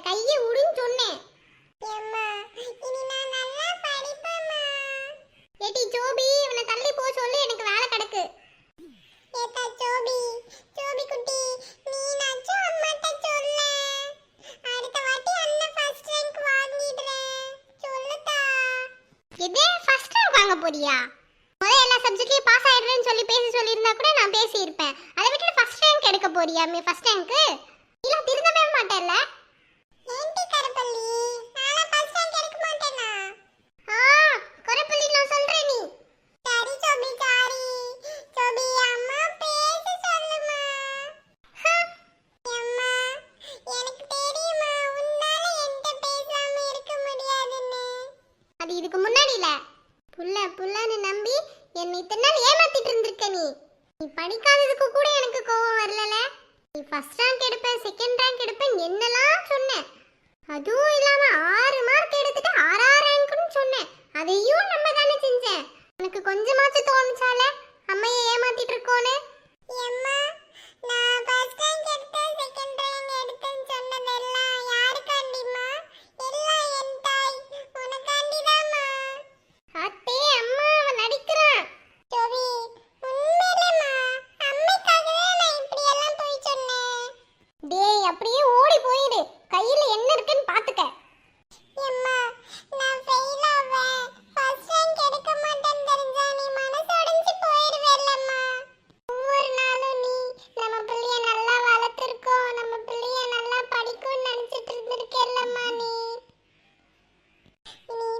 கையை உடுன்னு சொன்னேன். அம்மா இனி நான் நல்லா படிப்பேம்மா. ஏடி ஜோபி, இவனை தள்ளி போ சொல்லு, எனக்கு வேலை கிடக்கு. ஏதா ஜோபி, ஜோபி குட்டி, நீ நாச்சும் அம்மாட்ட சொல்ல. அடுத்த வாட்டி அண்ணன் ஃபர்ஸ்ட் ரேங்க் வாங்கிடுறேன். சொல்லுதா? எதே ஃபர்ஸ்ட் ரேங்க் வாங்க போறியா? முதல்ல எல்லா சப்ஜெக்ட்லயும் பாஸ் ஆயிடுறேன்னு சொல்லி பேசி சொல்லியிருந்தா கூட நான் பேசியிருப்பேன். அதை விட்டு ஃபர்ஸ்ட் ரேங்க் எடுக்க போறியா? ஃபர்ஸ்ட் ரேங்க் இல்ல திருந்தவே மாட்டேல்ல. ஏன்டி கரப்பள்ளி, நானா ஃபர்ஸ்ட் ரேங்க் எடுக்க மாட்டேனா? கரப்பள்ளி நான் சொல்றேன் நீ. சரி ஜோபி, சாரி ஜோபி. அம்மா பேச சொல்லுமா. அம்மா எனக்கு தெரியுமா உன்னால என்கிட்ட பேசாம இருக்க முடியாதுன்னு. அது இதுக்கு முன்னாடி இல்ல. புள்ளன்னு நம்பி என்னை இத்தனை நாள் ஏமாத்திட்டு இருந்திருக்க நீ. நீ படிக்காததுக்கு கூட எனக்கு கோவம் வரலல. நீ ஃபர்ஸ்ட் ரேங்க் எடுப்ப, செகண்ட் ரேங்க் எடுப்பேன் என்னெல்லாம் சொன்னேன். அதுவும் இல்லாம 6 மார்க் எடுத்துட்டு 6ஆம் ரேங்க்னு சொன்னேன். அதையும் நம்ம தானே செஞ்சேன். எனக்கு கொஞ்சமாச்சும் தோணுச்சால அம்மையை ஏமாத்திட்டு இருக்கோன்னு. அம்மா நான் ஃபர்ஸ்ட் ரேங்க் எடுத்தேன், செகண்ட் ரேங்க் எடுத்தேன்னு சொன்னதெல்லாம் யாருக்காண்டிமா? எல்லாம் என் தாய் உனக்காண்டிதாம்மா. அத்தே அம்மா அவன் நடிக்கிறான். ஜோபி உண்மையிலேம்மா அம்மைக்காகவே நான் இப்படி எல்லாம் போய் சொன்னேன். டேய் அப்படியே ஓடி போயிடு, கையில என்ன இருக்குன்னு பாத்துக்க. அம்மா நான் ஃபெயில் ஆவேன், ஃபர்ஸ்ட் ரேங்க் எடுக்க மாட்டேன்னு தெரிஞ்சா நீ மனசு உடைஞ்சு போயிடுவேல்லம்மா. ஒவ்வொரு நாளும் நீ நம்ம பிள்ளைய நல்லா வளர்த்துருக்கோம், நம்ம பிள்ளைய நல்லா படிக்கும்னு நினைச்சிட்டு இருந்திருக்கேல்லம்மா. நீ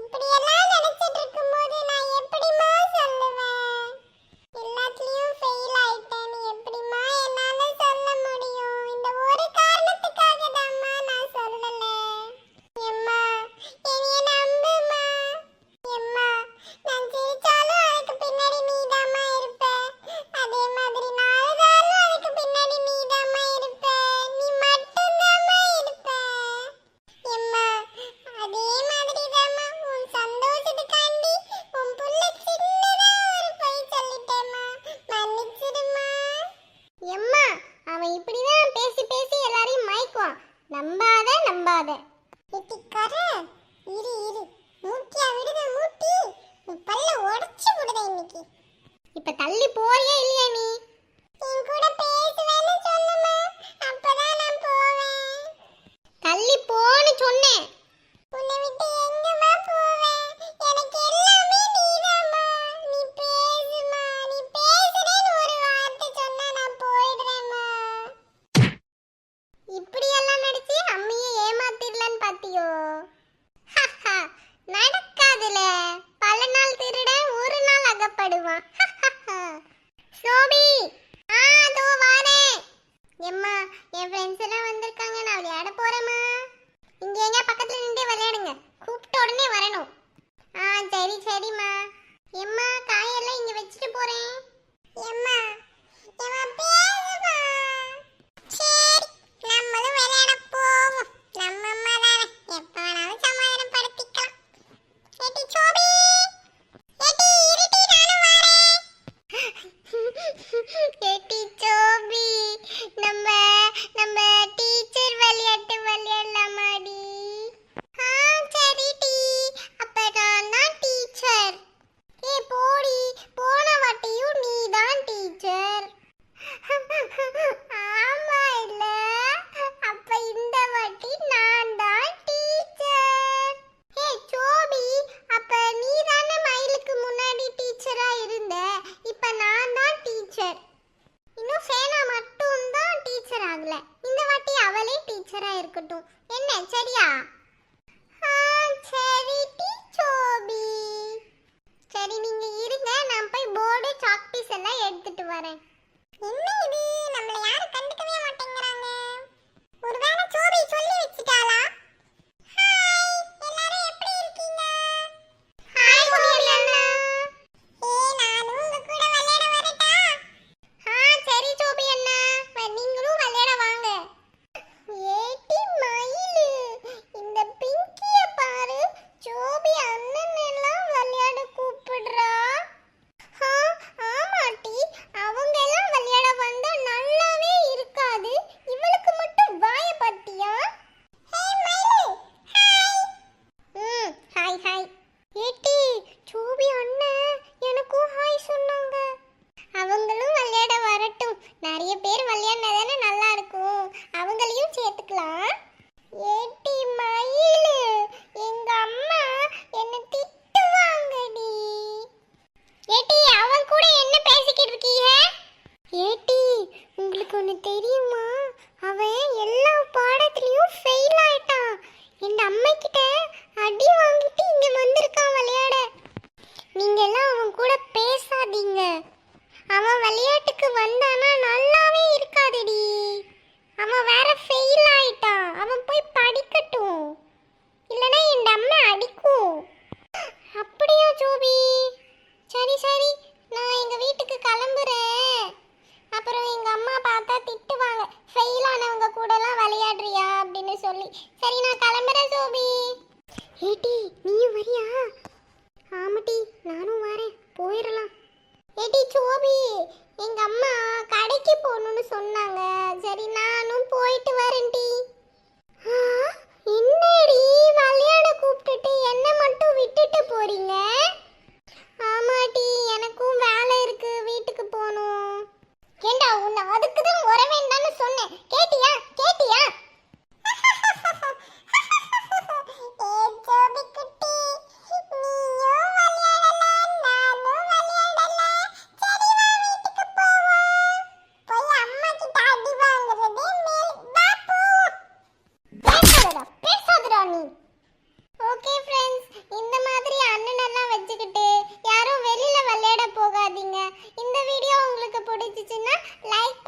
இப்படி எல்லாம் நினைச்சிட்டு இருக்கும்போது நான் எப்படிம்மா சொல்லுவேன்? எல்லாத்துலயும் ஃபெயில் ஆயிட்டேன்னு எப்படிம்மா என்னால சொல்ல முடியும்? இந்த ஒரு காரணத்துக்காக தான்மா நான் சொல்லல. எம்மா என்னைய நம்புமா. எம்மா நான் ஜெயிச்சாலும் அதுக்கு பின்னாடி நீதாம்மா இருப்ப. அதே மாதிரி நான் அழுதாலும் அதுக்கு பின்னாடி நீதாம்மா இருப்ப. நீ மட்டும்தாம்மா இருப்ப. எம்மா அதே மாதிரி தாம்மா உன் சந்தோஷத்துக்காண்டி உன் புள்ள சின்னதா ஒரு பொய் சொல்லிட்டேம்மா. மன்னிச்சிடுமா. எம்மா அவன் இப்படிதான் பேசி பேசி எல்லாரையும் மயக்குவான். நம்பாத. இட்டிக்கார இரு மூட்டியா விடுத மூட்டி. உன் பல்ல உடைச்சு விடுத இன்னைக்கு. இப்ப தள்ளி போறியா இல்லையா நீ? என் கூட பேசுவேன்னு சொல்லுமா, அப்பதான் நான் போவேன். தள்ளி போன்னு சொன்னேன். உன்னை விட்டு எங்கம்மா போவேன்? எனக்கு எல்லாமே நீதாம்மா. நீ பேசுமா. நீ பேசுறேன்னு ஒரு வார்த்தை சொன்னா நான் போயிடுறேம்மா. இப்படி எல்லாம் நடிச்சு அம்மியை ஏமாத்திடலான்னு பாத்தியோ? நடக்காதுல. பல நாள் திருடன் ஒரு நாள் அகப்படுவான். சோபி அதோ வாரேன். எம்மா என் ஃப்ரெண்ட்ஸ் எல்லாம் வந்திருக்காங்க, நான் விளையாட போறேம்மா. இங்க எங்க பக்கத்துல நின்று விளையாடுங்க, கூப்பிட்ட உடனே வரணும். சரிம்மா. எம்மா காயெல்லாம் இங்க வச்சுட்டு போறேன். எம்மா பேசுமா. சரி நம்மளும் விளையாட போவோம். நம்ம அம்மா தானே, எப்ப வேணாலும் சமாதானப்படுத்திக்கலாம். ஏட்டி சோபி, ஏட்டி இருட்டி நானும் வரேன். ஏட்டி சோபி, நம்ம டீச்சர் விளையாட்டு விளையாடலாமாடி? சரி டி, அப்ப நான் தான் டீச்சர். போடி, போன வாட்டியும் நீ தான் டீச்சர். ஆமா இல்ல, அப்ப இந்த வாட்டி நான் தான் டீச்சர். சோபி, அப்ப நீ தானே மயிலுக்கு முன்னாடி டீச்சரா இருந்த, இப்ப நான் தான் டீச்சர். இன்னும் சேனா மட்டும் தான் டீச்சர் ஆகல. இந்த வாட்டி அவளே டீச்சரா இருக்கட்டும். என்ன சரியா? சரி டி சோபி. சரி நீங்க இருங்க, நான் போய் போர்டு சாக் பீஸ் எல்லாம் எடுத்துட்டு வரேன். என்ன இது, நம்மள யாரும் கண்டுக்கவே மாட்டேங்கறாங்க. ஒருவேளை சோபி சொல்லி வச்சிட்டாளா? ஹாய் எல்லாரும் எப்படி இருக்கீங்க? ஹாய் சோபி அண்ணா. நானும் உங்க கூட விளையாட வரட்டா? சரி சோபி அண்ணா, நீங்களும் விளையாட வாங்க. ஏட்டி மயிலு, இந்த பிங்கிய பாரு, சோபி அண்ணன் எல்லாம் விளையாட கூப்பிடுறா. ஆமாட்டி, அவங்க எல்லாம் விளையாட வந்தா நல்லாவே இருக்காது. இவளுக்கு மட்டும் வாய பத்தியா? சரி சரி நான் கிளம்புறேன் சோபி. ஏடி நீயும் வரியா? ஆமாட்டி நானும் வரேன், போயிடலாம். ஏடி சோபி, எங்க அம்மா கடைக்கு போகணும்னு சொன்னாங்க, சரி நானும் போயிட்டு வரேன்டி. என்னடி விளையாட கூப்பிட்டுட்டு என்ன மட்டும் விட்டுட்டு போறீங்க? ஆமாட்டி எனக்கும் வேலை இருக்கு, வீட்டுக்கு போகணும். ஏண்டா உன்னை அதுக்கு தான் வர வேண்டாம்னு சொன்னேன், கேட்டியா கேட்டியா? பேசாதடா நீ. ஓகே ஃப்ரெண்ட்ஸ், இந்த மாதிரி அண்ணனெல்லாம் வச்சுக்கிட்டு யாரும் வெளியில விளையாட போகாதீங்க. இந்த வீடியோ உங்களுக்கு பிடிச்சிச்சுன்னா லைக்